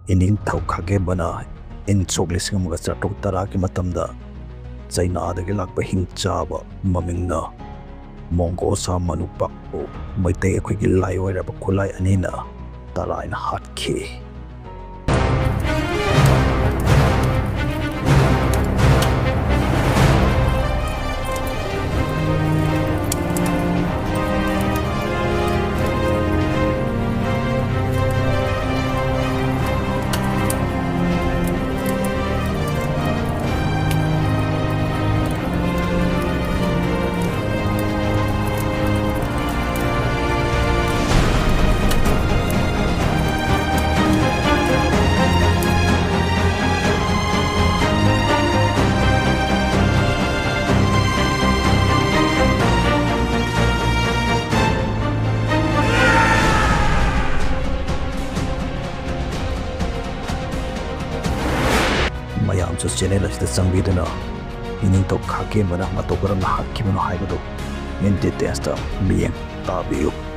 Ningthou Khagemba in Choklising Chatuk Taraki Matamda China the Gilakpa hingchaba mamingna Mongo sa manupak o Maite Quigilai or Abakulai Anina Tara in hatkhiba. Mayam just generous the Sangvidana, Ningthou Khagemba Matokaram hatkhiba no haibado, in the testa, being Tabiu.